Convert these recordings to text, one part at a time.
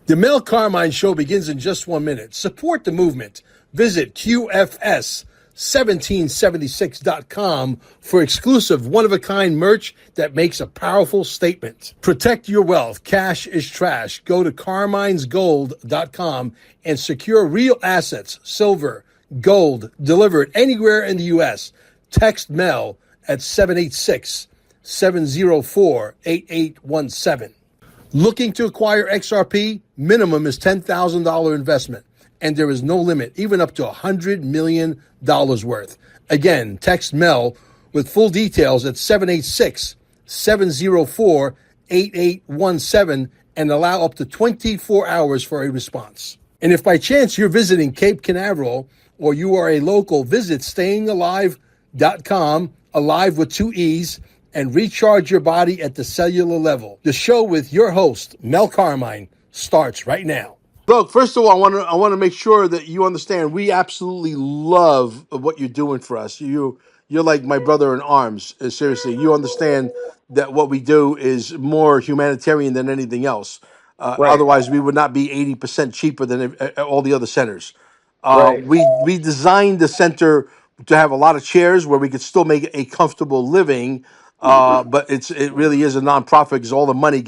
The Mel Carmine Show begins in just 1 minute. Support the movement. Visit QFS1776.com for exclusive one-of-a-kind merch that makes a powerful statement. Protect your wealth. Cash is trash. Go to carminesgold.com and secure real assets, silver, gold, delivered anywhere in the U.S. Text Mel at 786-704-8817. Looking to acquire XRP? Minimum is $10,000 investment, and there is no limit, even up to $100 million worth. Again, text Mel with full details at 786-704-8817 and allow up to 24 hours for a response. And if by chance you're visiting Cape Canaveral or you are a local, visit stayingalive.com, alive with two E's, and recharge your body at the cellular level. The show with your host, Mel Carmine, starts right now. Look, first of all, I want to make sure that you understand we absolutely love what you're doing for us. You're like my brother in arms. Seriously, you understand that what we do is more humanitarian than anything else. Right, Otherwise, we would not be 80% cheaper than all the other centers. right, We designed the center to have a lot of chairs where we could still make a comfortable living, but it really is a nonprofit because all the money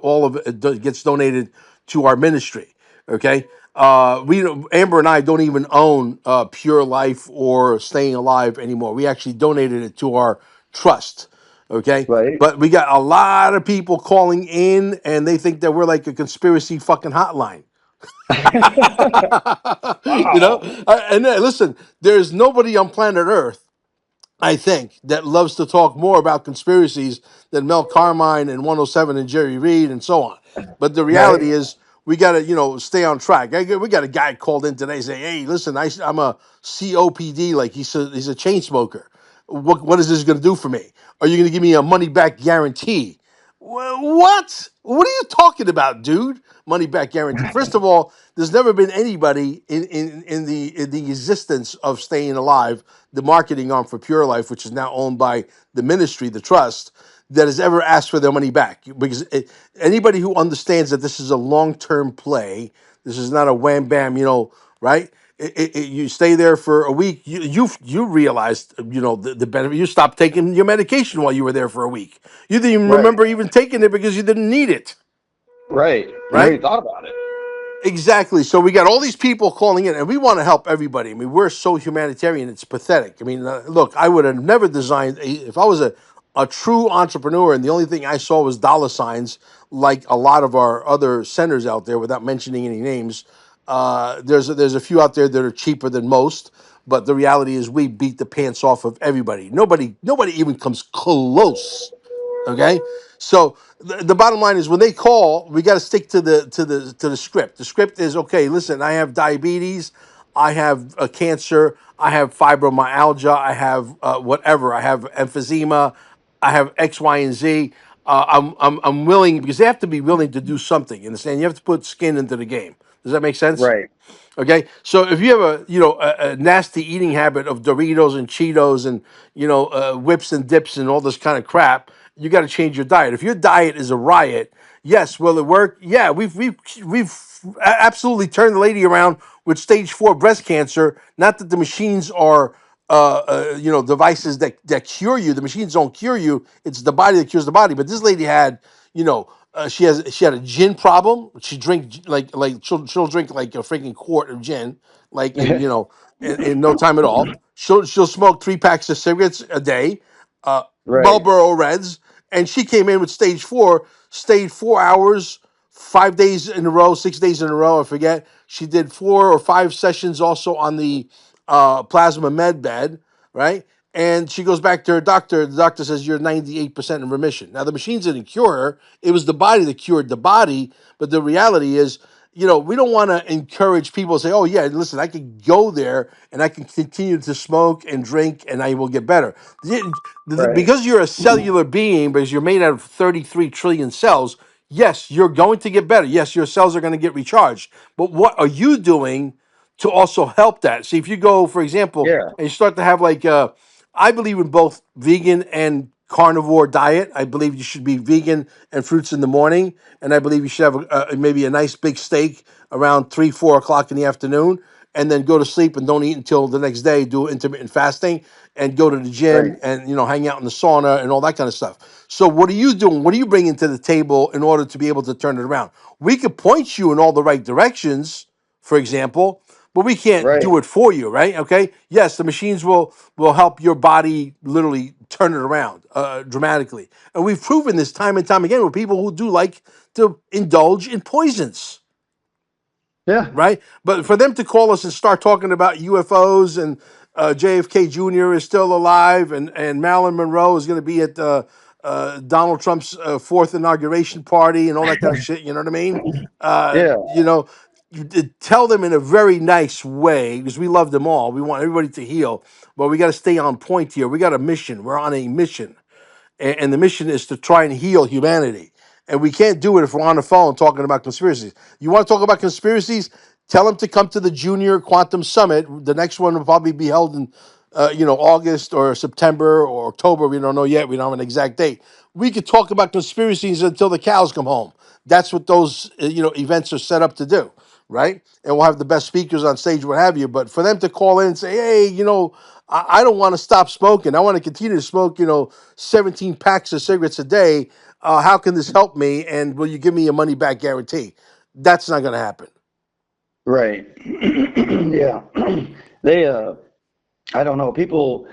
all of it gets donated to our ministry. Okay, Amber and I don't even own Pure Life or Staying Alive anymore. We actually donated it to our trust. Okay, right. but we got a lot of people calling in, and they think that we're like a conspiracy fucking hotline. you know, Wow. listen, there's nobody on planet Earth, I think, that loves to talk more about conspiracies than Mel Carmine and 107 and Jerry Reed and so on. But the Right. reality is, we got to, stay on track. We got a guy called in today saying, "Hey, listen, I'm a COPD, like he's a chain smoker. What is this going to do for me? Are you going to give me a money back guarantee?" What? What are you talking about, dude? Money back guarantee. First of all, there's never been anybody in the existence of Staying Alive, the marketing arm for Pure Life, which is now owned by the ministry, the trust, that has ever asked for their money back. Because anybody who understands that this is a long-term play, this is not a wham bam, right? You stay there for a week. You realized, the benefit. You stopped taking your medication while you were there for a week. You didn't even Right. remember even taking it because you didn't need it, Right. You never right? even thought about it. Exactly. So we got all these people calling in, and we want to help everybody. I mean, we're so humanitarian; it's pathetic. I mean, look, I would have never designed if I was a true entrepreneur, and the only thing I saw was dollar signs, like a lot of our other centers out there. Without mentioning any names, there's a few out there that are cheaper than most, but the reality is we beat the pants off of everybody. Nobody even comes close. Okay, so the bottom line is when they call, we got to stick to the script. The script is okay. Listen, I have diabetes, I have a cancer, I have fibromyalgia, I have whatever, I have emphysema, I have X, Y, and Z. I'm willing because they have to be willing to do something. You understand? You have to put skin into the game. Does that make sense? Right. Okay, so if you have a nasty eating habit of Doritos and Cheetos and whips and dips and all this kind of crap, you got to change your diet. If your diet is a riot, yes, will it work? Yeah, we've absolutely turned the lady around with stage 4 breast cancer. Not that the machines are devices that cure you. The machines don't cure you. It's the body that cures the body. But this lady had she had a gin problem. She drink like she'll drink like a freaking quart of gin, like in no time at all. She'll smoke 3 packs of cigarettes a day, Right. Marlboro Reds, and she came in with stage 4, stayed 4 hours, 5 days in a row, 6 days in a row. I forget. She did 4 or 5 sessions also on the plasma med bed, right? And she goes back to her doctor. The doctor says you're 98% in remission. Now the machines didn't cure her; it was the body that cured the body. But the reality is, we don't want to encourage people to say, "Oh yeah, listen, I can go there and I can continue to smoke and drink and I will get better." Right. Because you're a cellular being, because you're made out of 33 trillion cells. Yes, you're going to get better. Yes, your cells are going to get recharged. But what are you doing to also help that? See, if you go, for example, Yeah. and you start to have like, I believe in both vegan and carnivore diet. I believe you should be vegan and fruits in the morning, and I believe you should have maybe a nice big steak around 3, 4 o'clock in the afternoon, and then go to sleep and don't eat until the next day. Do intermittent fasting and go to the gym Right. and hang out in the sauna and all that kind of stuff. So what are you doing? What are you bringing to the table in order to be able to turn it around? We could point you in all the right directions, for example, but we can't Right. do it for you, right? Okay. Yes, the machines will help your body literally turn it around dramatically, and we've proven this time and time again with people who do like to indulge in poisons, Yeah. right? But for them to call us and start talking about UFOs and JFK Jr. is still alive and Marilyn Monroe is going to be at Donald Trump's fourth inauguration party and all that kind of shit, you know what I mean? Uh, Yeah. you know, you did tell them in a very nice way because we love them all. We want everybody to heal, but we got to stay on point here. We got a mission. We're on a mission, and the mission is to try and heal humanity. And we can't do it if we're on the phone talking about conspiracies. You want to talk about conspiracies? Tell them to come to the Junior Quantum Summit. The next one will probably be held in, August or September or October. We don't know yet. We don't have an exact date. We could talk about conspiracies until the cows come home. That's what those events are set up to do, right? And we'll have the best speakers on stage, what have you. But for them to call in and say, "Hey, I don't want to stop smoking. I want to continue to smoke, 17 packs of cigarettes a day. How can this help me? And will you give me a money back guarantee?" That's not going to happen. Right. Yeah. They I don't know. People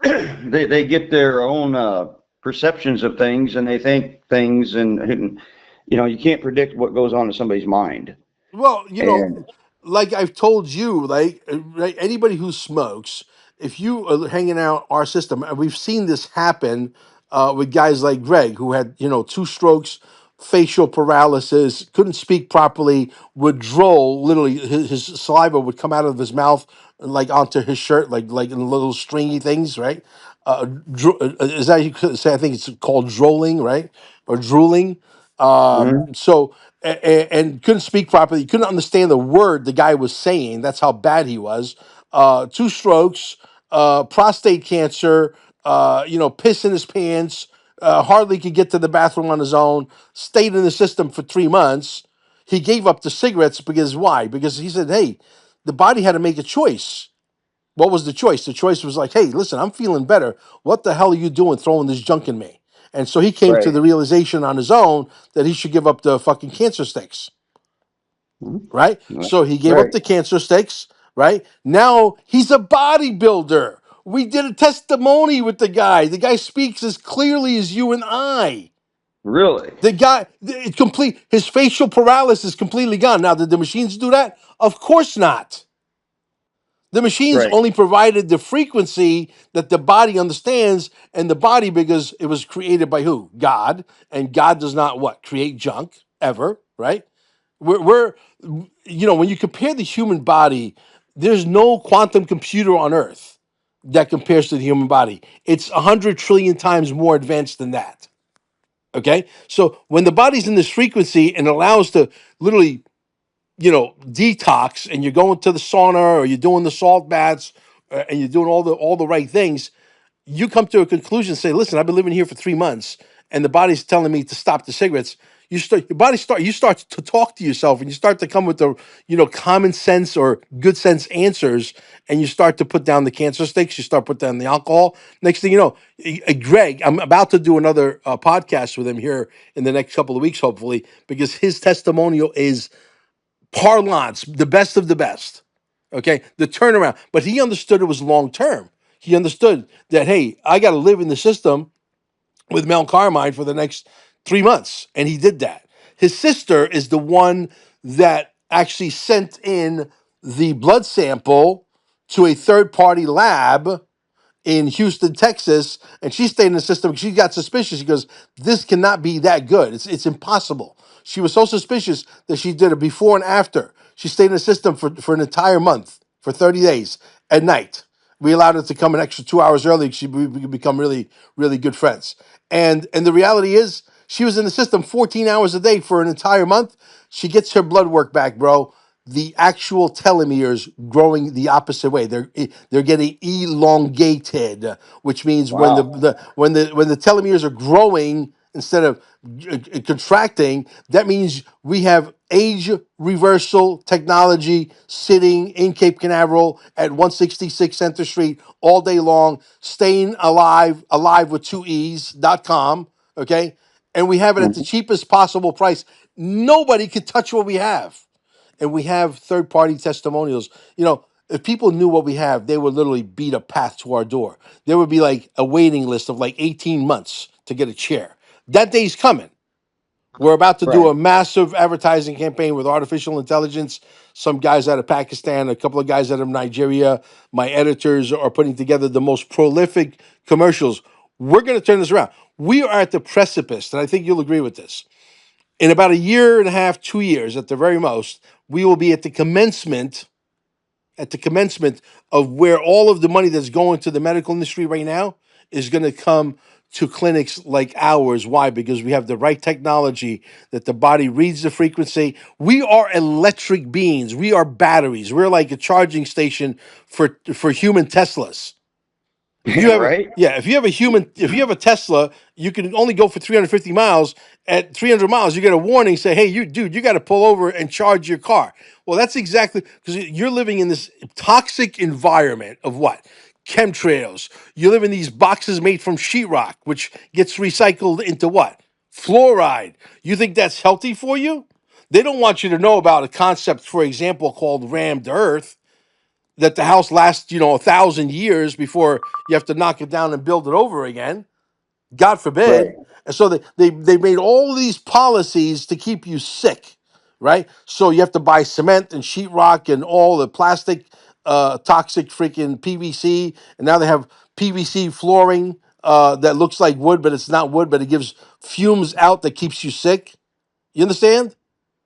they get their own perceptions of things, and they think things, and you can't predict what goes on in somebody's mind. Well, And like I've told you, like right, anybody who smokes, if you are hanging out our system, and we've seen this happen with guys like Greg, who had two strokes, facial paralysis, couldn't speak properly, would drool. Literally, his saliva would come out of his mouth like onto his shirt, like in little stringy things, right? Is that you could say? I think it's called drolling, right, or drooling. Mhm. And couldn't speak properly. Couldn't understand the word the guy was saying. That's how bad he was. Two strokes, prostate cancer. Piss in his pants. Hardly could get to the bathroom on his own. Stayed in the system for 3 months. He gave up the cigarettes because why? Because he said, "Hey, the body had to make a choice." What was the choice? The choice was like, "Hey, listen, I'm feeling better. What the hell are you doing throwing this junk in me?" And so he came to Right. the realization on his own that he should give up the fucking cancer sticks, Mhm. right? So he gave up Right. the cancer sticks, right? Now he's a bodybuilder. We did a testimony with the guy. The guy speaks as clearly as you and I. Really. The guy, complete, his facial paralysis is completely gone. Now, did the machines do that? Of course not. The machines Right. only provided the frequency that the body understands, and the body, because it was created by who? God, and God does not what? Create junk ever, right? We're when you compare the human body, there's no quantum computer on Earth that compares to the human body. It's 100 trillion times more advanced than that. Okay, so when the body's in this frequency and allows to literally detox, and you're going to the sauna or you're doing the salt baths, and you're doing all the right things, you come to a conclusion and say, "Listen, I've been living here for 3 months and the body's telling me to stop the cigarettes." You start to talk to yourself, and you start to come with the common sense or good sense answers, and you start to put down the cancer sticks, you start put down the alcohol. Next thing you know, Greg, I'm about to do another podcast with him here in the next couple of weeks, hopefully, because his testimonial is parlance, the best of the best. Okay, the turnaround. But he understood it was long term. He understood that, hey, I got to live in the system with Mel Carmine for the next 3 months, and he did that. His sister is the one that actually sent in the blood sample to a third party lab in Houston, Texas, and she stayed in the system. She got suspicious. She goes, "This cannot be that good. It's impossible." She was so suspicious that she did a before and after. She stayed in the system for an entire month, for 30 days at night. We allowed her to come an extra 2 hours early. We could become really, really good friends. And the reality is, she was in the system 14 hours a day for an entire month. She gets her blood work back, bro. the actual telomeres growing the opposite way. They're getting elongated, which means when Wow. when the telomeres are growing instead of contracting, that means we have age reversal technology sitting in Cape Canaveral at 166 Center Street all day long, staying alive with two E's.com. Okay. And we have it at the Mhm. cheapest possible price. Nobody can touch what we have. And we have third party testimonials. You know, if people knew what we have, they would literally beat a path to our door. There would be like a waiting list of like 18 months to get a chair. That day's coming. We're about to do Right. a massive advertising campaign with artificial intelligence. Some guys out of Pakistan, a couple of guys out of Nigeria. My editors are putting together the most prolific commercials. We're going to turn this around. We are at the precipice, and I think you'll agree with this. In about a year and a half, 2 years at the very most, we will be at the commencement of where all of the money that's going to the medical industry right now is going to come to clinics like ours. Why? Because we have the right technology that the body reads the frequency. We are electric beings. We are batteries. We're like a charging station for human Teslas. If you Yeah, have a right. yeah, if you have a Tesla, you can only go for 350 miles. At 300 miles, you get a warning say, "Hey, you dude, you got to pull over and charge your car." Well, that's exactly because you're living in this toxic environment of what? Chemtrails. You live in these boxes made from sheetrock, which gets recycled into what? Fluoride. You think that's healthy for you? They don't want you to know about a concept, for example, called rammed earth, that the house lasts, 1,000 years before you have to knock it down and build it over again. God forbid. Right. And so they made all these policies to keep you sick, right? So you have to buy cement and sheetrock and all the plastic, toxic freaking PVC. And now they have PVC flooring that looks like wood, but it's not wood, but it gives fumes out that keeps you sick. You understand?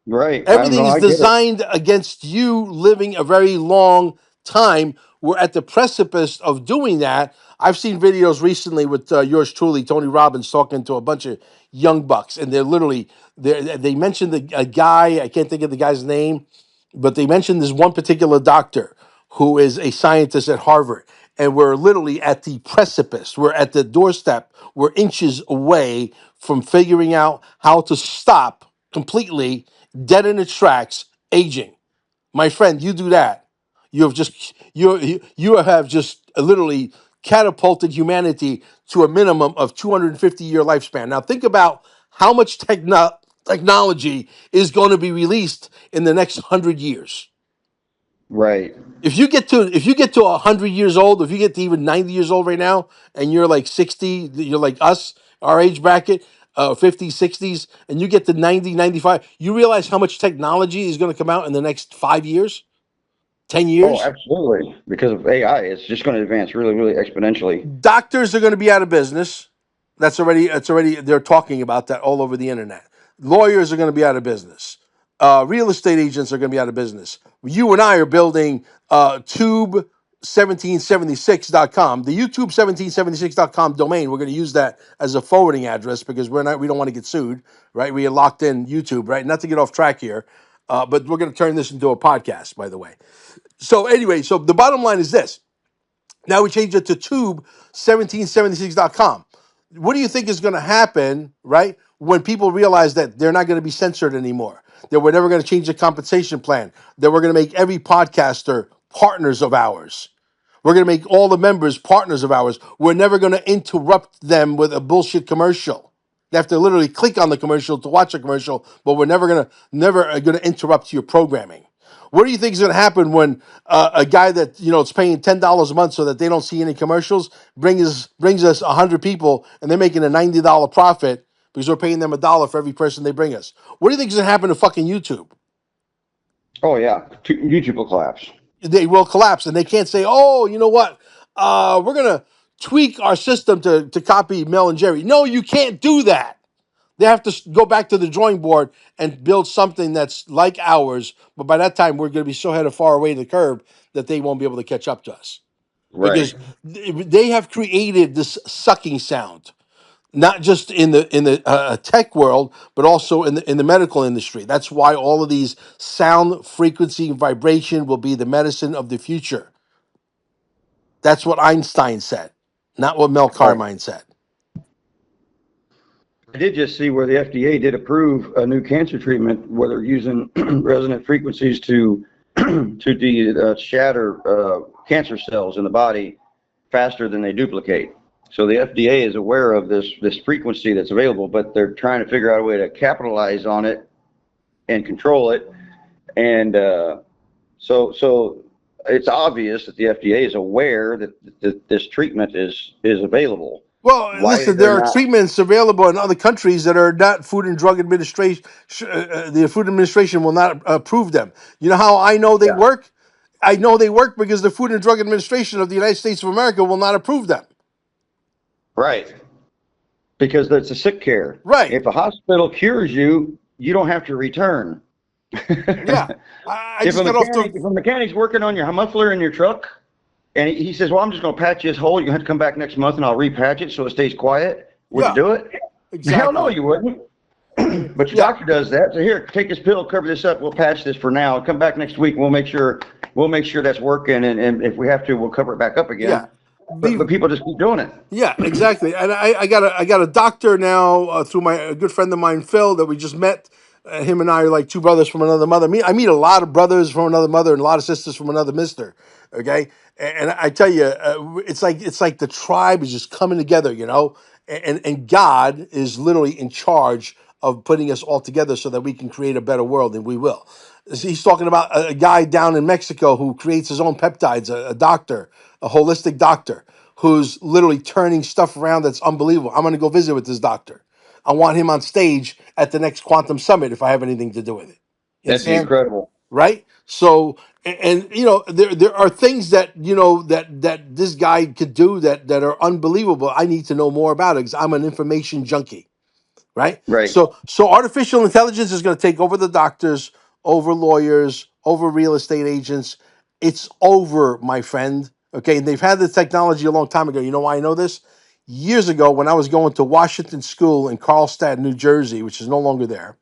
Right. I don't Everything know. is I get it. designed against you living a very long time. We're at the precipice of doing that. I've seen videos recently with yours truly, Tony Robbins, talking to a bunch of young bucks, and they're literally they mentioned a guy. I can't think of the guy's name, but they mentioned this one particular doctor who is a scientist at Harvard. And we're literally at the precipice. We're at the doorstep. We're inches away from figuring out how to stop completely, dead in its tracks, aging. My friend, you do that. You have just literally catapulted humanity to a minimum of 250-year lifespan. Now think about how much technology is going to be released in the next 100 years. Right. If you get to 100 years old, if you get to even 90 years old right now, and you're like 60, you're like us, our age bracket, 50s, 60s, and you get to 90, 95, you realize how much technology is going to come out in the next 5 years, 10 Oh, years? absolutely. Because of AI, it's just going to advance really, really exponentially. Doctors are going to be out of business. It's already they're talking about that all over the internet. Lawyers are going to be out of business. Real estate agents are going to be out of business. You and I are building tube1776.com. The YouTube1776.com domain, we're going to use that as a forwarding address because we don't want to get sued, right? We are locked in YouTube, right? Not to get off track here, but we're going to turn this into a podcast, by the way. So anyway, so the bottom line is this. Now we change it to tube1776.com. What do you think is going to happen, right, when people realize that they're not going to be censored anymore? That we're never going to change the compensation plan? That we're going to make every podcaster partners of ours? We're going to make all the members partners of ours. We're never going to interrupt them with a bullshit commercial. They have to literally click on the commercial to watch a commercial, but we're never going to interrupt your programming. What do you think is going to happen when a guy that is paying $10 a month so that they don't see any commercials brings us 100 people and they're making a $90 profit because we're paying them $1 for every person they bring us? What do you think is going to happen to fucking YouTube? Oh, yeah. YouTube will collapse. They will collapse, and they can't say, "Oh, you know what? We're gonna tweak our system to copy Mel and Jerry." No, you can't do that. They have to go back to the drawing board and build something that's like ours. But by that time, we're going to be so headed far away to the curb that they won't be able to catch up to us Right. because they have created this sucking sound. not just in the tech world, but also in the medical industry. That's why all of these sound, frequency, and vibration will be the medicine of the future. That's what Einstein said, not what Mel Right. Carmine said. I did just see where the FDA did approve a new cancer treatment where they're using resonant frequencies to shatter cancer cells in the body faster than they duplicate. So the FDA is aware of this frequency that's available, but they're trying to figure out a way to capitalize on it and control it. And so it's obvious that the FDA is aware that this treatment is available. Well, Why listen, they're there are not? treatments available in other countries that are not Food and Drug Administration. The Food Administration will not approve them. You know how I know they Yeah, work? I know they work because the Food and Drug Administration of the United States of America will not approve them. right. Because that's a sick care. Right. If a hospital cures you, you don't have to return. Yeah. I just got off the. If a mechanic's working on your muffler in your truck, and he says, "Well, I'm just going to patch this hole. You have to come back next month, and I'll repatch it so it stays quiet." Would you Yeah, do it? Hell no, exactly. you wouldn't. But your Yeah. doctor does that. So here, take this pill, cover this up. We'll patch this for now. Come back next week. We'll make sure that's working. And if we have to, we'll cover it back up Yeah. again. Be, But people just keep doing it. Yeah, exactly. And I got a doctor now through my a good friend of mine, Phil, that we just met. Him and I are like two brothers from another mother. I meet a lot of brothers from another mother and a lot of sisters from another mister. Okay, and I tell you, it's like the tribe is just coming together, you know. And God is literally in charge of putting us all together so that we can create a better world, and we will. He's talking about a guy down in Mexico who creates his own peptides, a doctor, a holistic doctor who's literally turning stuff around that's unbelievable. I'm going to go visit with this doctor. I want him on stage at the next Quantum Summit if I have anything to do with it. You That'd be understand? incredible. Right? So, and you know, there are things that you know that this guy could do that are unbelievable. I need to know more about it because I'm an information junkie, right? Right. So artificial intelligence is going to take over the doctors, over lawyers, over real estate agents. It's over, my friend. Okay, and they've had the technology a long time ago. You know why I know this? Years ago, when I was going to Washington School in Carlstadt, New Jersey, which is no longer there,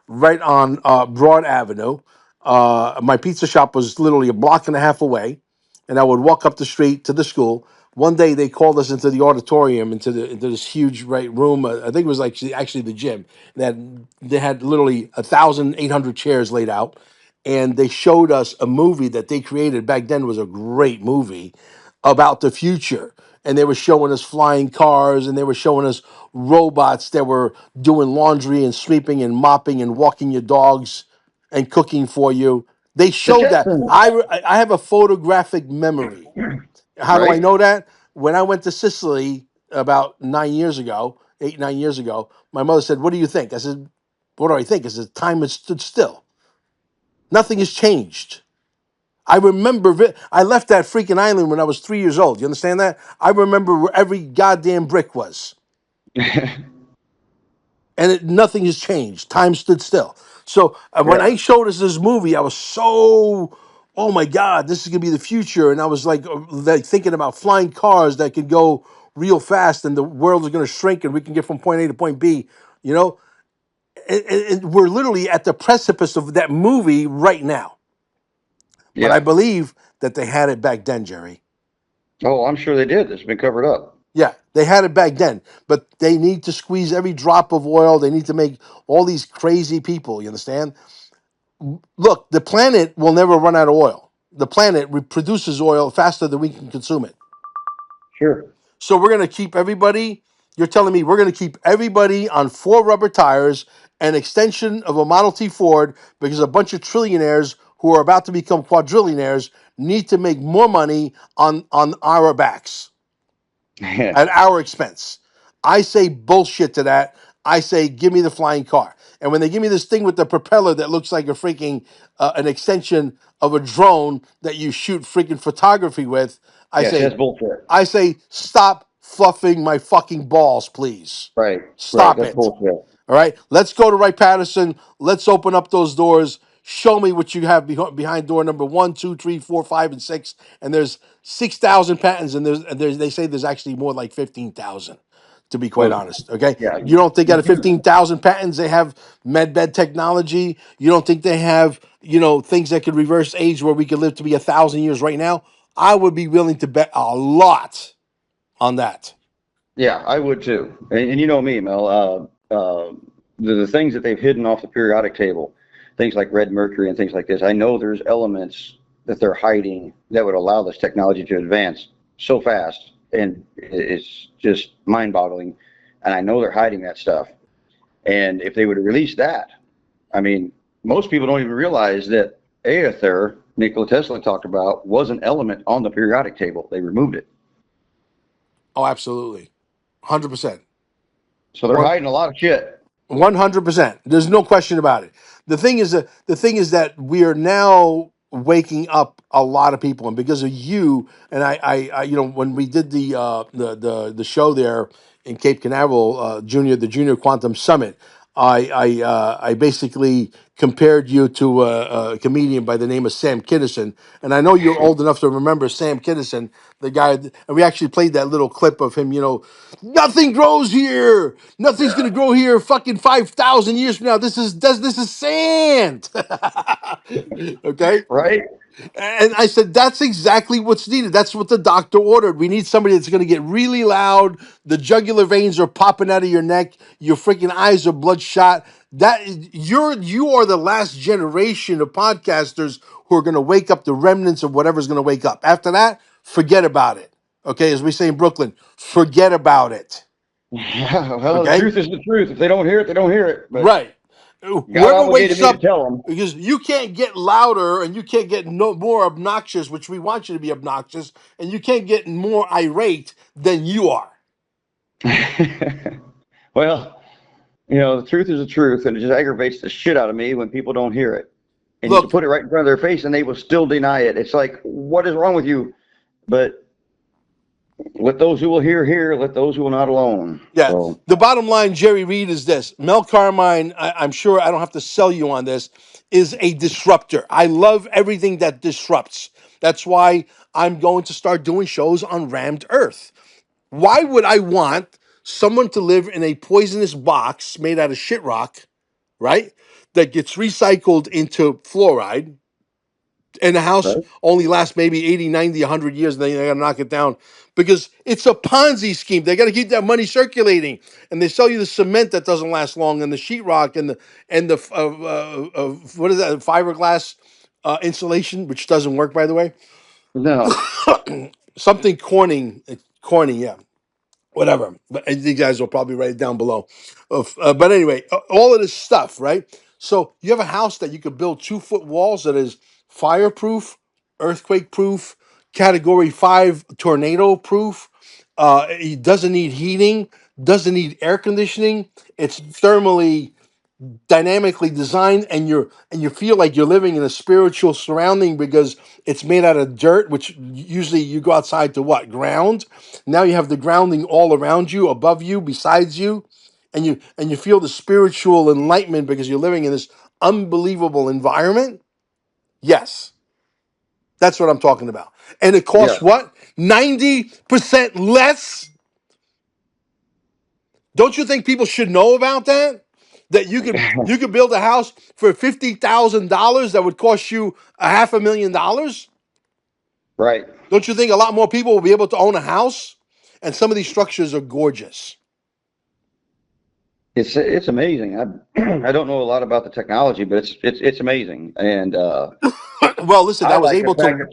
right on Broad Avenue. My pizza shop was literally a block and a half away, and I would walk up the street to the school. One day they called us into the auditorium, into this huge right room. I think it was like actually the gym. That they had literally 1,800 chairs laid out, and they showed us a movie that they created back then. Was a great movie about the future, and they were showing us flying cars, and they were showing us robots that were doing laundry and sweeping and mopping and walking your dogs and cooking for you. They The showed that. Jetsons, I have a photographic memory. How do I right? know that? When I went to Sicily about 9 years ago, 8, 9 years ago, my mother said, "What do you think?" I said, "What do I think?" I said, "Time has stood still. Nothing has changed." I remember I left that freaking island when I was 3 years old. You understand that? I remember where every goddamn brick was, and nothing has changed. Time stood still. So when Yeah. I showed us this movie, I was so, oh my god, this is gonna be the future, and I was like thinking about flying cars that could go real fast, and the world is gonna shrink, and we can get from point A to point B. You know, and we're literally at the precipice of that movie right now. But I Yeah. believe that they had it back then, Jerry. Oh, I'm sure they did. It's been covered up. Yeah, they had it back then, but they need to squeeze every drop of oil. They need to make all these crazy people. You understand? Look, the planet will never run out of oil. The planet produces oil faster than we can consume it. Sure. So we're going to keep everybody. You're telling me we're going to keep everybody on four rubber tires, an extension of a Model T Ford, because a bunch of trillionaires who are about to become quadrillionaires need to make more money on our backs Yeah. at our expense. I say bullshit to that. I say give me the flying car. And when they give me this thing with the propeller that looks like a freaking an extension of a drone that you shoot freaking photography with, I Yes, say that's bullshit. I say stop fluffing my fucking balls, please. Right. Right. Stop That's it. bullshit. All right, let's go to Wright Patterson. Let's open up those doors. Show me what you have behind door number 1, 2, 3, 4, 5, and 6. And there's 6,000 patents, and they say there's actually more like 15,000. to be quite Well, honest. Okay. yeah, You don't think out of you, 15,000 patents they have med bed technology? You don't think they have, things that could reverse age where we could live to be 1,000 years right now? I would be willing to bet a lot on that. yeah, I would too. And you know me, Mel. The things that they've hidden off the periodic table, things like red mercury and things like this, I know there's elements that they're hiding that would allow this technology to advance so fast. And it's just mind boggling. And I know they're hiding that stuff. And if they would release that, I mean, most people don't even realize that aether, Nikola Tesla talked about, was an element on the periodic table. They removed it. Oh, absolutely. 100%. So they're hiding a lot of shit. 100%. There's no question about it. The thing is that we are now waking up a lot of people, and because of you and I when we did the show there in Cape Canaveral, the Junior Quantum Summit, I basically compared you to a comedian by the name of Sam Kinison, and I know you're old enough to remember Sam Kinison, the guy, and we actually played that little clip of him. Nothing grows here. Nothing's gonna grow here. Fucking 5,000 years from now. This is sand. Okay. Right? And I said, that's exactly what's needed. That's what the doctor ordered. We need somebody that's going to get really loud. The jugular veins are popping out of your neck. Your freaking eyes are bloodshot. You are the last generation of podcasters who are going to wake up the remnants of whatever's going to wake up. After that, forget about it. Okay, as we say in Brooklyn, forget about it. Yeah, well, the Okay, truth is the truth. If they don't hear it, they don't hear it. But right. God Whoever obligated wakes me to up, tell them. because you can't get louder and you can't get no more obnoxious, which we want you to be obnoxious, and you can't get more irate than you are. Well, the truth is the truth, and it just aggravates the shit out of me when people don't hear it. And you can Look, put it right in front of their face, and they will still deny it. It's like, what is wrong with you? But let those who will hear hear. Let those who will not alone. yeah, So the bottom line, Jerry Reed, is this: Mel Carmine, I'm sure I don't have to sell you on this, is a disruptor. I love everything that disrupts. That's why I'm going to start doing shows on rammed earth. Why would I want someone to live in a poisonous box made out of shit rock, right? That gets recycled into fluoride, and the house right? only lasts maybe 80, 90, 100 years, and then they got to knock it down because it's a Ponzi scheme. They got to keep that money circulating, and they sell you the cement that doesn't last long, and the sheetrock, and the what is that, fiberglass insulation, which doesn't work, by the way. No, Something Corning, yeah, whatever. But you guys will probably write it down below. But anyway, all of this stuff, right? So you have a house that you could build 2 foot walls that is fireproof, earthquake proof, category 5 tornado proof. It doesn't need heating, doesn't need air conditioning. It's thermally dynamically designed, and you feel like you're living in a spiritual surrounding because it's made out of dirt, which usually you go outside to what, ground. Now you have the grounding all around you, above you, besides you, and you feel the spiritual enlightenment because you're living in this unbelievable environment. Yes, that's what I'm talking about. And it yeah, costs what, 90% less. Don't you think people should know about that? That you could build a house for $50,000 that would cost you $500,000. right. Don't you think a lot more people will be able to own a house? And some of these structures are gorgeous. It's amazing. I don't know a lot about the technology, but it's amazing. And Well, listen, I I was like the able fact to. that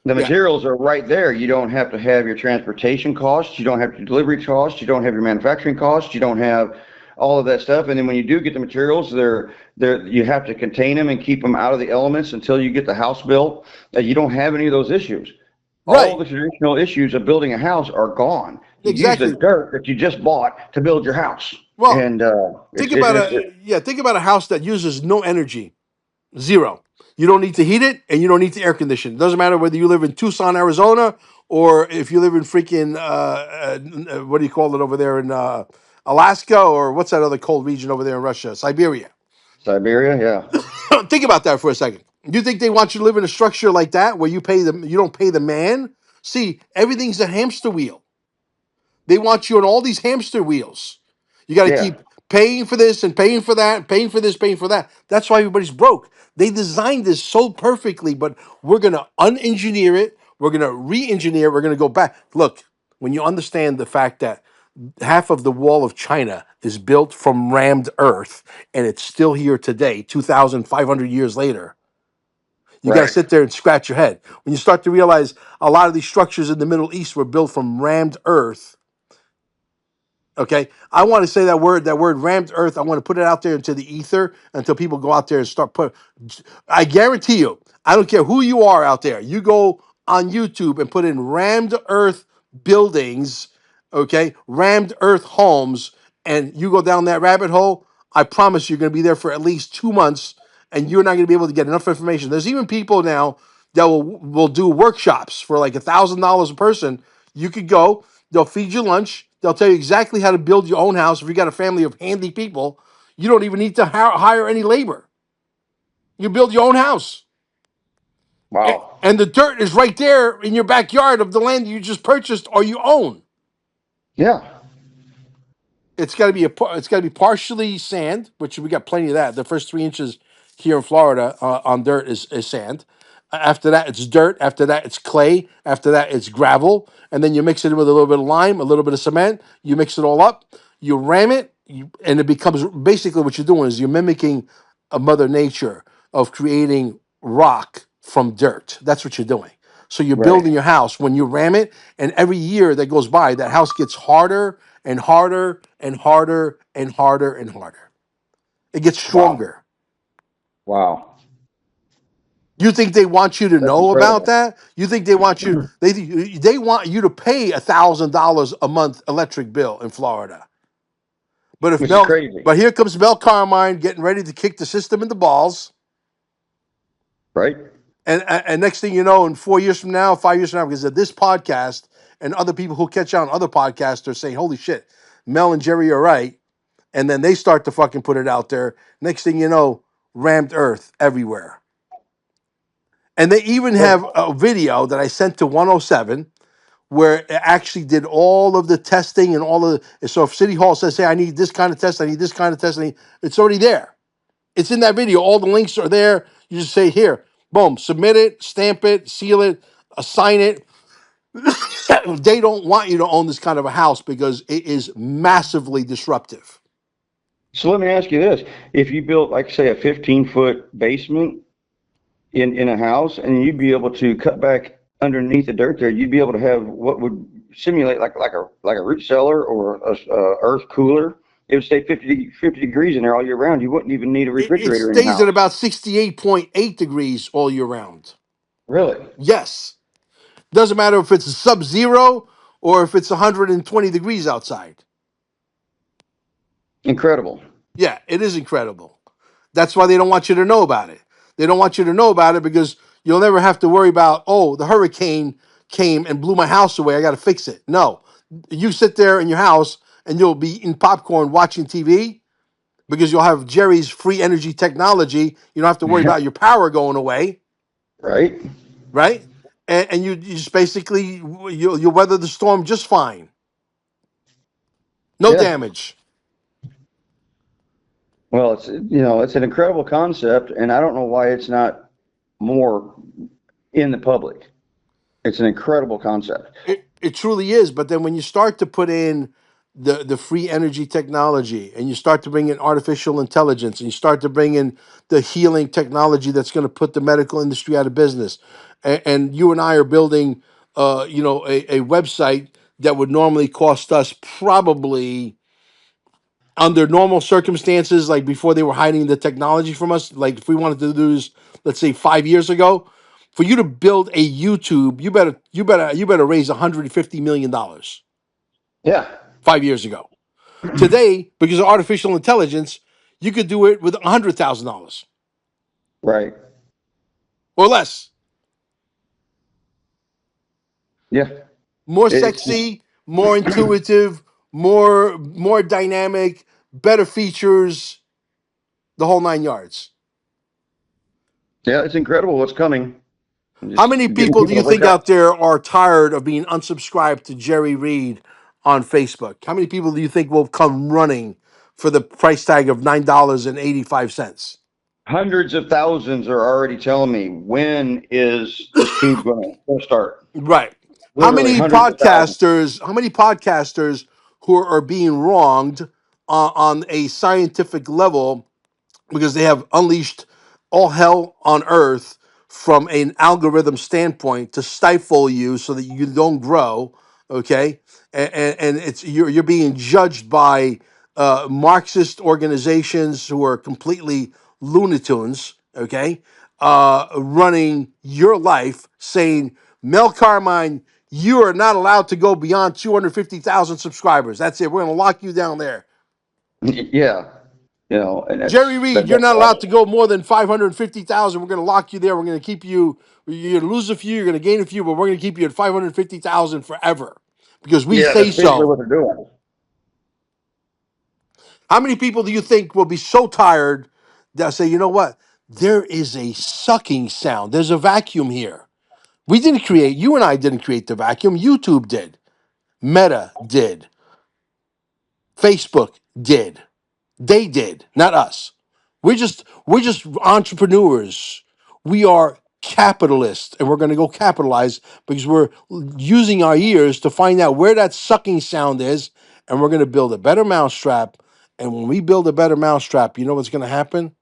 the Yeah, materials are right there. You don't have to have your transportation costs. You don't have your delivery costs. You don't have your manufacturing costs. You don't have all of that stuff. And then when you do get the materials, you have to contain them and keep them out of the elements until you get the house built. You don't have any of those issues. All right, the traditional issues of building a house are gone. You use the exactly. dirt that you just bought to build your house, Well, and think about think about a house that uses no energy. Zero. You don't need to heat it, and you don't need to air condition. It doesn't matter whether you live in Tucson, Arizona, or if you live in freaking what do you call it over there in Alaska, or what's that other cold region over there in Russia, Siberia. Siberia. Yeah, Think about that for a second. Do you think they want you to live in a structure like that where you don't pay the man? See, everything's a hamster wheel. They want you on all these hamster wheels. You got to Yeah. keep paying for this and paying for that, and paying for this, paying for that. That's why everybody's broke. They designed this so perfectly, but we're going to unengineer it. We're going to re-engineer. We're going to go back. Look, when you understand the fact that half of the wall of China is built from rammed earth, and it's still here today, 2,500 years later. You got to Right. sit there and scratch your head. When you start to realize a lot of these structures in the Middle East were built from rammed earth. Okay, I want to say that word rammed earth. I want to put it out there into the ether until people go out there and start put. I guarantee you, I don't care who you are out there. You go on YouTube and put in rammed earth buildings, okay, rammed earth homes, and you go down that rabbit hole. I promise you're going to be there for at least 2 months, and you're not going to be able to get enough information. There's even people now that will do workshops for like $1,000 a person. You could go. They'll feed you lunch. They'll tell you exactly how to build your own house. If you got a family of handy people, you don't even need to hire any labor. You build your own house. Wow. And the dirt is right there in your backyard of the land you just purchased or you own. Yeah. It's got to be partially sand, which we got plenty of that. The first 3 inches here in Florida on dirt is sand. After that, it's dirt. After that, it's clay. After that, it's gravel. And then you mix it in with a little bit of lime, a little bit of cement. You mix it all up. You ram it, and it becomes basically what you're doing is you're mimicking a Mother Nature of creating rock from dirt. That's what you're doing. So you're building Right. your house when you ram it, and every year that goes by, that house gets harder and harder and harder and harder and harder. It gets Wow. stronger. Wow. You think they want you to That's know about incredible. that? You think they want you? They want you to pay $1,000 a month electric bill in Florida. But if Which is Mel, crazy. but here comes Mel Carmine getting ready to kick the system in the balls, Right. and next thing you know, in 4 years from now, 5 years from now, because of this podcast and other people who catch on other podcasts are saying, "Holy shit, Mel and Jerry are right," and then they start to fucking put it out there. Next thing you know, rammed earth everywhere. And they even have Well, a video that I sent to 107 where it actually did all of the testing and all of the. So if City Hall says, hey, I need this kind of test, I need this kind of test, it's already there. It's in that video. All the links are there. You just say, here, boom, submit it, stamp it, seal it, assign it. They don't want you to own this kind of a house because it is massively disruptive. so let me ask you this. If you built, like, say, a 15-foot basement in a house, and you'd be able to cut back underneath the dirt there, you'd be able to have what would simulate like a root cellar or a earth cooler. It would stay 50 degrees in there all year round. You wouldn't even need a It refrigerator in your stays at house. about 68.8 degrees all year round. Really? Yes. Doesn't matter if it's sub zero or if it's 120 degrees outside. Incredible. Yeah, it is incredible. That's why they don't want you to know about it. They don't want you to know about it because you'll never have to worry about, oh, the hurricane came and blew my house away. I got to fix it. No, you sit there in your house and you'll be eating popcorn watching TV because you'll have Jerry's free energy technology. You don't have to worry about your power going away, Right? right? And you just basically, you'll weather the storm just fine. No Yeah. damage. Well, it's an incredible concept, and I don't know why it's not more in the public. It's an incredible concept. It truly is. But then when you start to put in the free energy technology and you start to bring in artificial intelligence and you start to bring in the healing technology that's going to put the medical industry out of business, and you and I are building, a website that would normally cost us probably under normal circumstances, like before they were hiding the technology from us, like if we wanted to do this, let's say 5 years ago, for you to build a YouTube, you better raise $150 million Yeah. 5 years ago. Today, because of artificial intelligence, you could do it with $100,000 Right. or less. Yeah. More It's just, sexy, more intuitive, more dynamic, better features, the whole 9 yards. yeah, it's incredible what's coming. How Just many getting people do people you to wake think out up. there are tired of being unsubscribed to Jerry Reed on Facebook? How many people do you think will come running for the price tag of $9.85? Hundreds of thousands are already telling me, when is this tube going to start? Right. How Literally many hundreds of thousands. podcasters? How many podcasters who are being wronged on a scientific level because they have unleashed all hell on earth from an algorithm standpoint to stifle you so that you don't grow, okay? And it's you're being judged by Marxist organizations who are completely lunatics, okay? Running your life, saying, Mel Carmine, you are not allowed to go beyond 250,000 subscribers. That's it. We're going to lock you down there. Yeah, and Jerry Reed, you're that's not allowed to awful. go more than 550,000. We're going to lock you there. We're going to keep you. You're going to lose a few. You're going to gain a few, but we're going to keep you at 550,000 forever because we Yeah, say that's basically so. what they're doing. How many people do you think will be so tired they'll say, you know what? There is a sucking sound. There's a vacuum here. We didn't create. You and I didn't create the vacuum. YouTube did. Meta did. Facebook did. They did, not us. We're just entrepreneurs. We are capitalists, and we're going to go capitalize because we're using our ears to find out where that sucking sound is, and we're going to build a better mousetrap. And when we build a better mousetrap, you know what's going to happen?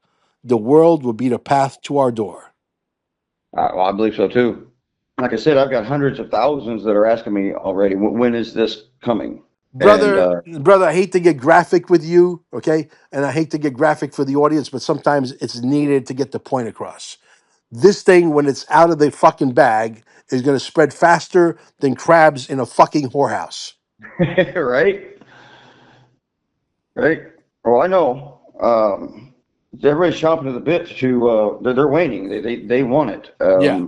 The world will be the path to our door. Well, I believe so too. Like I said, I've got hundreds of thousands that are asking me already, when is this coming? And Brother, I hate to get graphic with you, okay? And I hate to get graphic for the audience, but sometimes it's needed to get the point across. This thing, when it's out of the fucking bag, is going to spread faster than crabs in a fucking whorehouse. right, right. Well, I know. Everybody's chomping at the bit to. They're waiting. They want it. Yeah.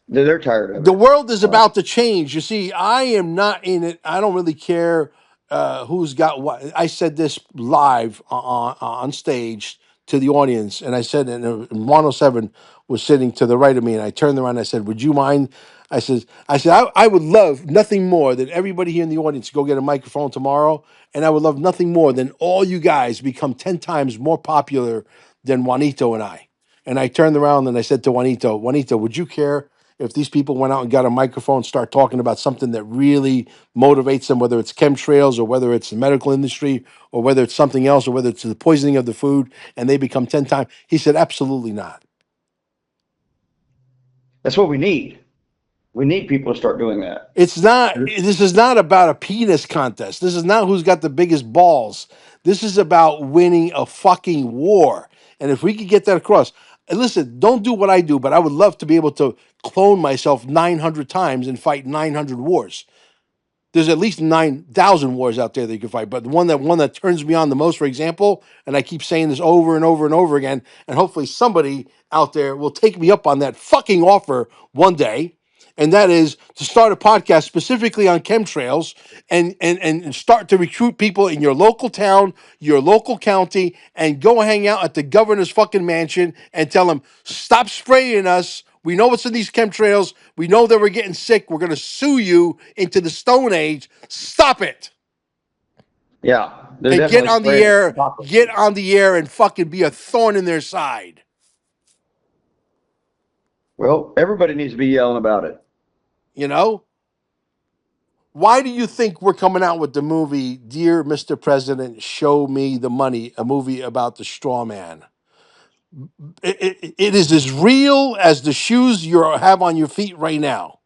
They're tired of The it. world is Uh, about to change. You see, I am not in it. I don't really care who's got what. I said this live on stage to the audience, and I said, and 107 was sitting to the right of me, and I turned around and I said, "Would you mind?" I would love nothing more than everybody here in the audience to go get a microphone tomorrow, and I would love nothing more than all you guys become 10 times more popular than Juanito and I. And I turned around and I said to Juanito, would you care if these people went out and got a microphone and start talking about something that really motivates them, whether it's chemtrails or whether it's the medical industry or whether it's something else or whether it's the poisoning of the food, and they become 10 times? He said, absolutely not. that's what we need. We need people to start doing that. It's not, this is not about a penis contest. This is not who's got the biggest balls. This is about winning a fucking war. And if we could get that across, and listen, don't do what I do, but I would love to be able to clone myself 900 times and fight 900 wars. There's at least 9,000 wars out there that you can fight. But the one that turns me on the most, for example, and I keep saying this over and over and over again, and hopefully somebody out there will take me up on that fucking offer one day. And that is to start a podcast specifically on chemtrails and start to recruit people in your local town, your local county, and go hang out at the governor's fucking mansion and tell him, stop spraying us. We know what's in these chemtrails. We know that we're getting sick. We're going to sue you into the Stone Age. Stop it. Yeah, they're And definitely spraying get hypocrisy. on the air and fucking be a thorn in their side. Well, everybody needs to be yelling about it. You know? Why do you think we're coming out with the movie Dear Mr. President, Show Me the Money, a movie about the straw man? It is as real as the shoes you have on your feet right now.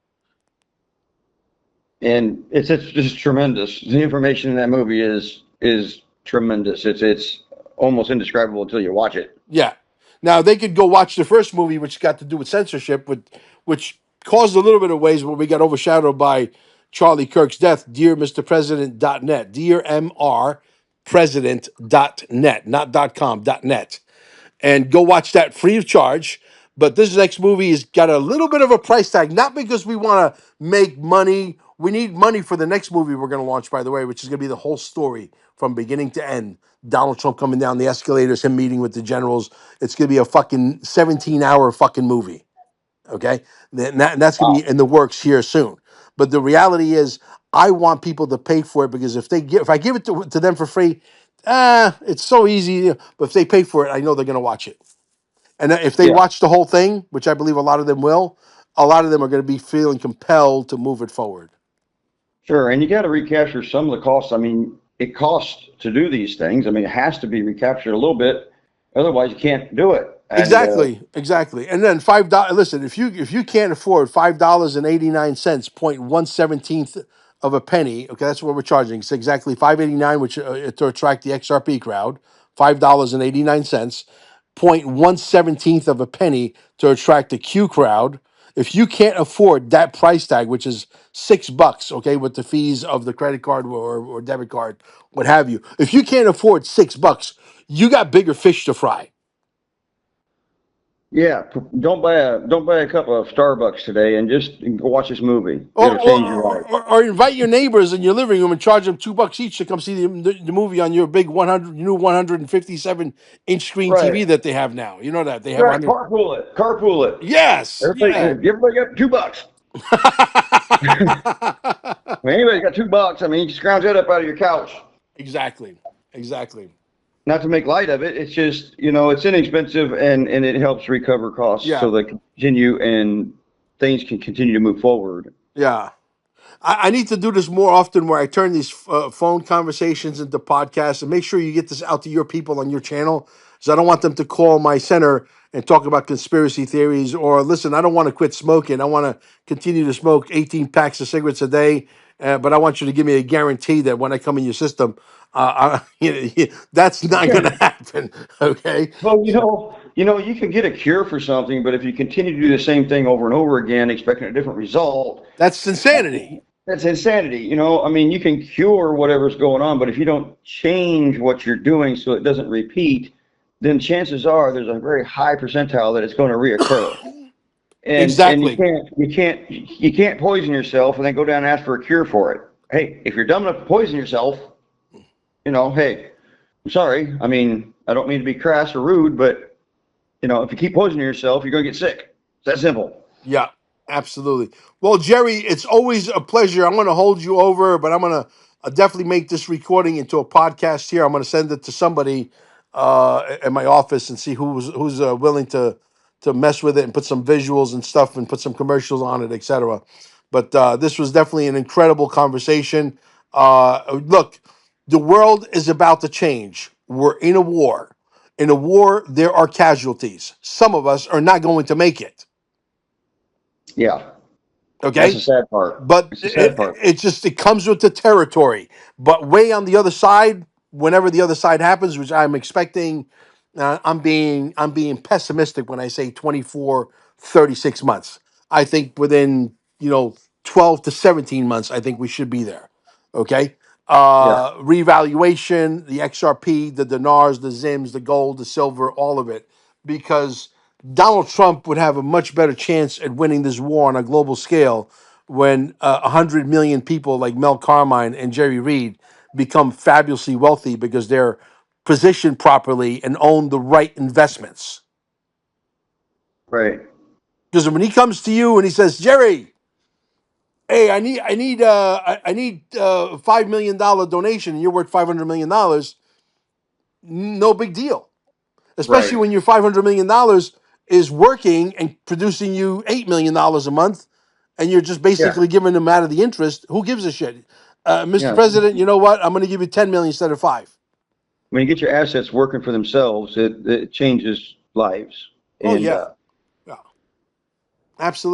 And it's just tremendous. The information in that movie is tremendous. It's almost indescribable until you watch it. Yeah. Now they could go watch the first movie, which got to do with censorship, which caused a little bit of ways, but we got overshadowed by Charlie Kirk's death. DearMrPresident.net, Dear MR President.net, not .com, .net, and go watch that free of charge. But this next movie has got a little bit of a price tag, not because we want to make money. We need money for the next movie we're going to launch, by the way, which is going to be the whole story from beginning to end. Donald Trump coming down the escalators, him meeting with the generals. It's going to be a fucking 17-hour fucking movie. Okay, and that's going to be Wow. in the works here soon. But the reality is, I want people to pay for it because if I give it to them for free, it's so easy. But if they pay for it, I know they're going to watch it. And if they Yeah, watch the whole thing, which I believe a lot of them will, a lot of them are going to be feeling compelled to move it forward. sure. And you got to recapture some of the costs. I mean, it costs to do these things. I mean, it has to be recaptured a little bit. Otherwise, you can't do it. And Exactly, exactly. And then $5. Listen, if you can't afford $5.89, 0.117th of a penny. Okay, that's what we're charging. It's exactly $5.89, which to attract the XRP crowd. $5.89, 0.117th of a penny to attract the Q crowd. If you can't afford that price tag, which is $6, okay, with the fees of the credit card or debit card, what have you, if you can't afford $6, you got bigger fish to fry. yeah, don't buy a cup of Starbucks today and just go watch this movie. Or, It'll or, change your life. or invite your neighbors in your living room and charge them $2 each to come see the movie on your big 157-inch screen Right. TV that they have now. You know that they have Right. 100. Carpool it. Carpool it. Yes, yeah. Everybody got $2. I mean, anybody's got $2. I mean, you can scrounge that up out of your couch. Exactly, exactly. Not to make light of it, it's just, it's inexpensive and it helps recover costs Yeah, so they can continue and things can continue to move forward. yeah. I need to do this more often where I turn these phone conversations into podcasts and make sure you get this out to your people on your channel. Because I don't want them to call my center and talk about conspiracy theories or listen, I don't want to quit smoking. I want to continue to smoke 18 packs of cigarettes a day. But I want you to give me a guarantee that when I come in your system, that's not going to happen. Okay. Well, So you can get a cure for something, but if you continue to do the same thing over and over again, expecting a different result, that's insanity. that's insanity. I mean, you can cure whatever's going on, but if you don't change what you're doing so it doesn't repeat, then chances are there's a very high percentile that it's going to reoccur. And you Exactly. can't you can't you can't poison yourself and then go down and ask for a cure for it. Hey, if you're dumb enough to poison yourself, hey, I'm sorry. I mean, I don't mean to be crass or rude, but if you keep poisoning yourself, you're going to get sick. It's that simple. Yeah, absolutely. Well, Jerry, it's always a pleasure. I'm going to hold you over, but I'm going to definitely make this recording into a podcast here. I'm going to send it to somebody in my office and see who's willing to mess with it and put some visuals and stuff and put some commercials on it, etc. But this was definitely an incredible conversation. Look, the world is about to change. We're in a war. In a war, there are casualties. Some of us are not going to make it. Yeah, that's the Okay, sad part. but It's the sad part. it comes with the territory. But way on the other side, whenever the other side happens, which I'm expecting, I'm being pessimistic when I say 24, 36 months. I think within 12 to 17 months, I think we should be there. Okay. Yeah, Revaluation, the XRP, the dinars, the Zims, the gold, the silver, all of it, because Donald Trump would have a much better chance at winning this war on a global scale when 100 million people like Mel Carmine and Jerry Reed become fabulously wealthy because they're positioned properly and own the right investments. right. Because when he comes to you and he says, Jerry, hey, I need $5 million donation, and you're worth $500 million, no big deal. Especially Right. when your $500 million is working and producing you $8 million a month, and you're just Yeah. basically giving them out of the interest. Who gives a shit, Mr. Yeah. President? You know what? I'm going to give you 10 million instead of five. When you get your assets working for themselves, it changes lives. Oh And yeah, yeah,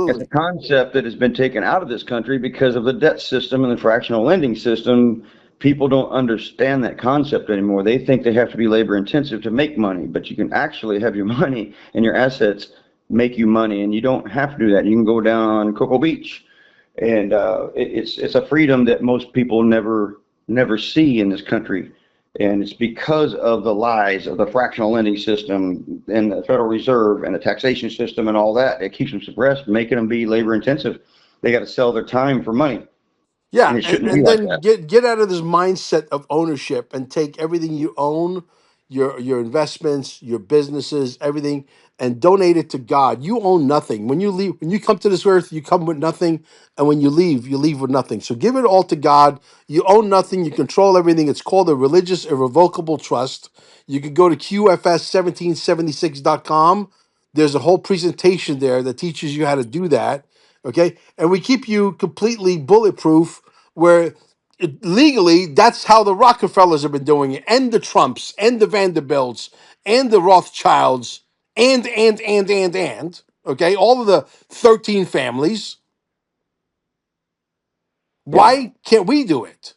it's a absolutely. concept that has been taken out of this country because of the debt system and the fractional lending system. People don't understand that concept anymore. They think they have to be labor intensive to make money, but you can actually have your money and your assets make you money, and you don't have to do that. You can go down on Cocoa Beach, and it's a freedom that most people never see in this country. And it's because of the lies of the fractional lending system and the Federal Reserve and the taxation system and all that. It keeps them suppressed, making them be labor intensive. They got to sell their time for money, Yeah, and it and, shouldn't be and like then that. get out of this mindset of ownership and take everything you own your investments, your businesses, everything, and donate it to God. You own nothing. When you leave, when you come to this earth, you come with nothing, and when you leave with nothing. So give it all to God. You own nothing. You control everything. It's called a religious irrevocable trust. You can go to qfs1776.com. There's a whole presentation there that teaches you how to do that. Okay, and we keep you completely bulletproof. Where legally, that's how the Rockefellers have been doing it, and the Trumps, and the Vanderbilts, and the Rothschilds, and. Okay, all of the 13 families. Yeah. Why can't we do it?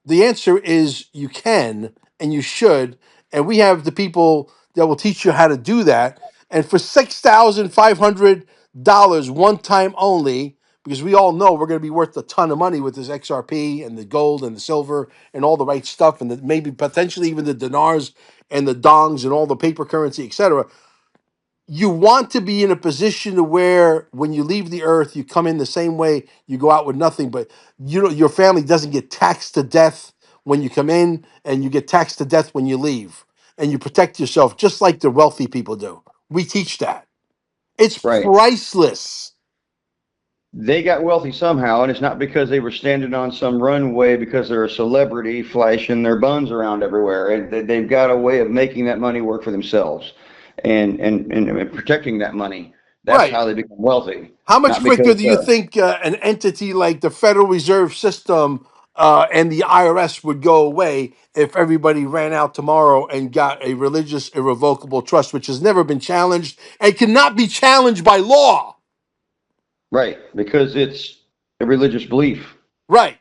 The answer is you can and you should, and we have the people that will teach you how to do that. And for $6,500 one time only, because we all know we're going to be worth a ton of money with this XRP and the gold and the silver and all the right stuff, and maybe potentially even the dinars and the dongs and all the paper currency, etc. You want to be in a position to where when you leave the earth, you come in the same way you go out with nothing, but you know your family doesn't get taxed to death when you come in, and you get taxed to death when you leave, and you protect yourself just like the wealthy people do. We teach that. It's Right. priceless. They got wealthy somehow, and it's not because they were standing on some runway because they're a celebrity flashing their buns around everywhere. And they've got a way of making that money work for themselves and protecting that money. That's Right. how they become wealthy. How much Not quicker because, do you think an entity like the Federal Reserve System and the IRS would go away if everybody ran out tomorrow and got a religious irrevocable trust, which has never been challenged and cannot be challenged by law? right, because it's a religious belief. Right.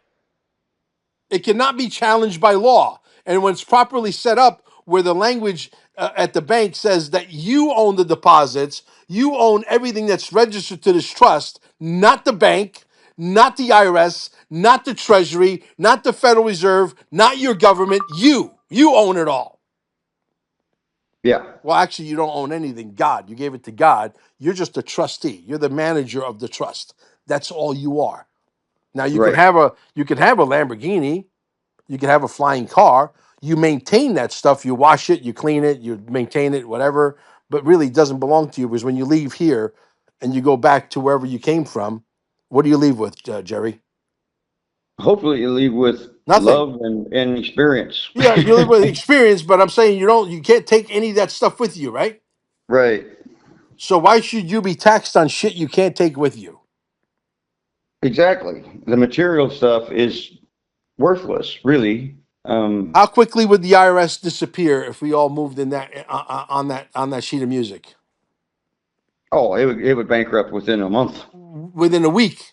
It cannot be challenged by law. And when it's properly set up, where the language at the bank says that you own the deposits, you own everything that's registered to this trust, not the bank, not the IRS, not the Treasury, not the Federal Reserve, not your government. You own it all. Yeah, Well, actually, you don't own anything. God, you gave it to God. You're just a trustee. You're the manager of the trust. That's all you are. Now right, you could have a Lamborghini. You can have a flying car. You maintain that stuff. You wash it, you clean it, you maintain it, whatever. But really, it doesn't belong to you because when you leave here and you go back to wherever you came from, what do you leave with, Jerry? hopefully you leave with Nothing. love and experience. Yeah, you live with experience, but I'm saying you can't take any of that stuff with you, right? Right, So why should you be taxed on shit you can't take with you? exactly. The material stuff is worthless, really. How quickly would the IRS disappear if we all moved in that on that sheet of music? Oh, it would bankrupt within a month. Within a week.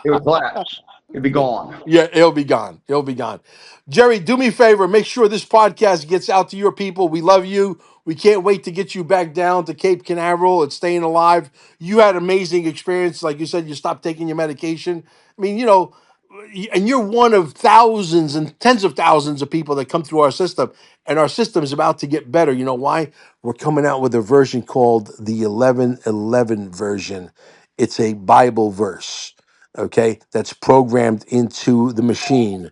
It would collapse. It'd be gone. Yeah, it'll be gone. It'll be gone. Jerry, do me a favor. Make sure this podcast gets out to your people. We love you. We can't wait to get you back down to Cape Canaveral and staying alive. You had amazing experience. Like you said, you stopped taking your medication. I mean, and you're one of thousands and tens of thousands of people that come through our system. And our system is about to get better. You know why? We're coming out with a version called the 1111 version. It's a Bible verse, okay, that's programmed into the machine.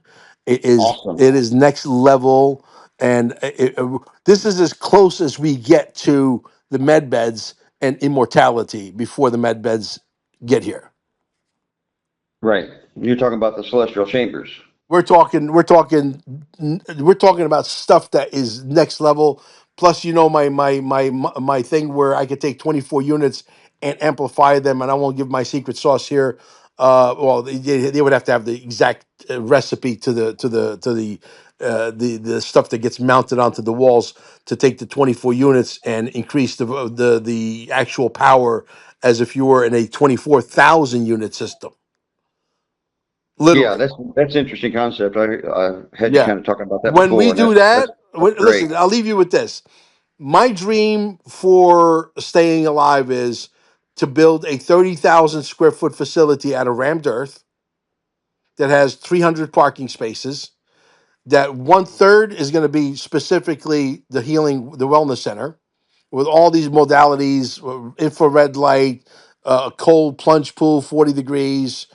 Awesome. It is next level, and this is as close as we get to the med beds and immortality before the med beds get here. Right. You're talking about the celestial chambers. We're talking about stuff that is next level. Plus, my thing where I could take 24 units and amplify them, and I won't give my secret sauce here. Well, they would have to have the exact recipe to the stuff that gets mounted onto the walls to take the 24 units and increase the actual power as if you were in a 24,000 unit system, Yeah, literally. that's an interesting concept. I had you Yeah. kind of talking about that When we before, and do that's that, that's great. listen, I'll leave you with this. My dream for staying alive is to build a 30,000 square foot facility out of rammed earth that has 300 parking spaces. That one third is going to be specifically the wellness center with all these modalities, infrared light, cold plunge pool, 40 degrees,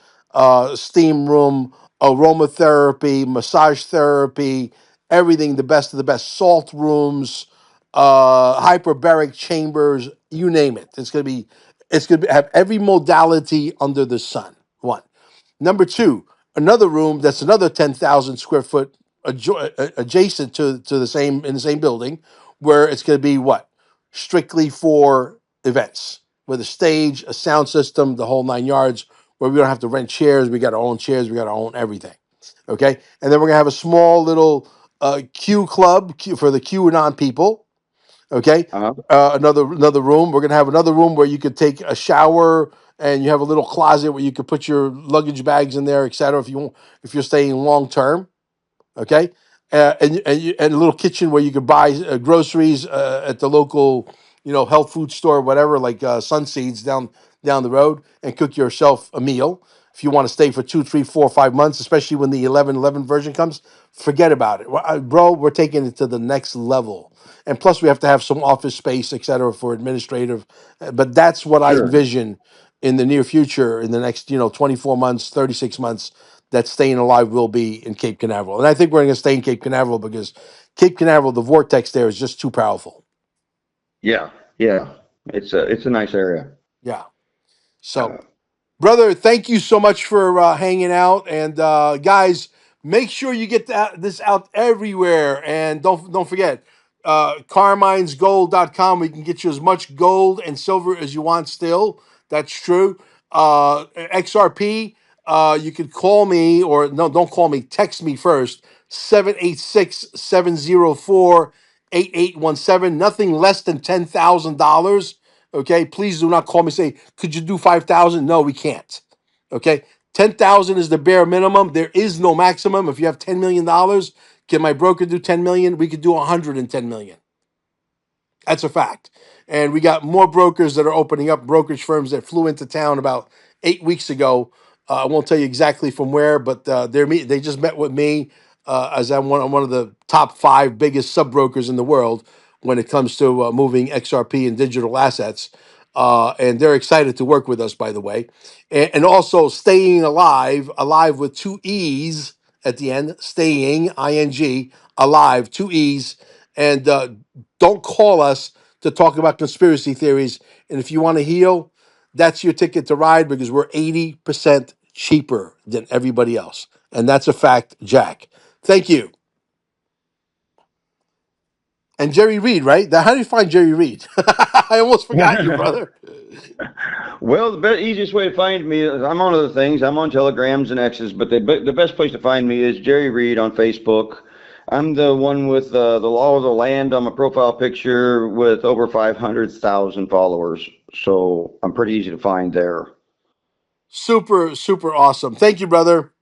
steam room, aromatherapy, massage therapy, everything, the best of the best, salt rooms, hyperbaric chambers, you name it. It's gonna be, have every modality under the sun. One. Number two, another room that's another 10,000 square foot adjacent to the same in the same building, where it's going to be what strictly for events with a stage, a sound system, the whole nine yards. Where we don't have to rent chairs, we got our own chairs, we got our own everything. Okay, and then we're gonna have a small little Q club for the QAnon people. Okay, Uh-huh. another room. We're gonna have another room where you could take a shower, and you have a little closet where you could put your luggage bags in there, etc. If you're staying long term. Okay, and a little kitchen where you could buy groceries at the local, health food store, whatever, like Sunseeds down the road, and cook yourself a meal. If you want to stay for 2, 3, 4, 5 months, especially when the 1111 version comes, forget about it. Bro, we're taking it to the next level. And plus, we have to have some office space, et cetera, for administrative. But that's what I Sure. envision in the near future, in the next, 24 months, 36 months, that staying alive will be in Cape Canaveral. And I think we're going to stay in Cape Canaveral because Cape Canaveral, the vortex there is just too powerful. Yeah. Yeah. It's a nice area. Yeah. So Uh, brother, thank you so much for hanging out. And guys, make sure you get this out everywhere. And don't forget, carminesgold.com. We can get you as much gold and silver as you want still. That's true. XRP, you could call me, or no, don't call me, text me first. 786-704-8817. Nothing less than $10,000. Okay, please do not call me. Say, could you do 5,000? No, we can't. Okay, 10,000 is the bare minimum. There is no maximum. If you have $10 million, can my broker do 10 million? We could do 110 million. That's a fact. And we got more brokers that are opening up, brokerage firms that flew into town about 8 weeks ago. I won't tell you exactly from where, but they just met with me as I'm one of the top five biggest sub brokers in the world when it comes to moving XRP and digital assets. And they're excited to work with us, by the way. And also staying alive with two E's at the end, staying, ING, alive, two E's. And don't call us to talk about conspiracy theories. And if you want to heal, that's your ticket to ride because we're 80% cheaper than everybody else. And that's a fact, Jack. Thank you. And Jerry Reed, right? How do you find Jerry Reed? I almost forgot you, brother. well, the easiest way to find me is I'm on other things. I'm on Telegrams and X's, but the best place to find me is Jerry Reed on Facebook. I'm the one with the law of the land on my profile picture with over 500,000 followers. So I'm pretty easy to find there. Super, super awesome. Thank you, brother.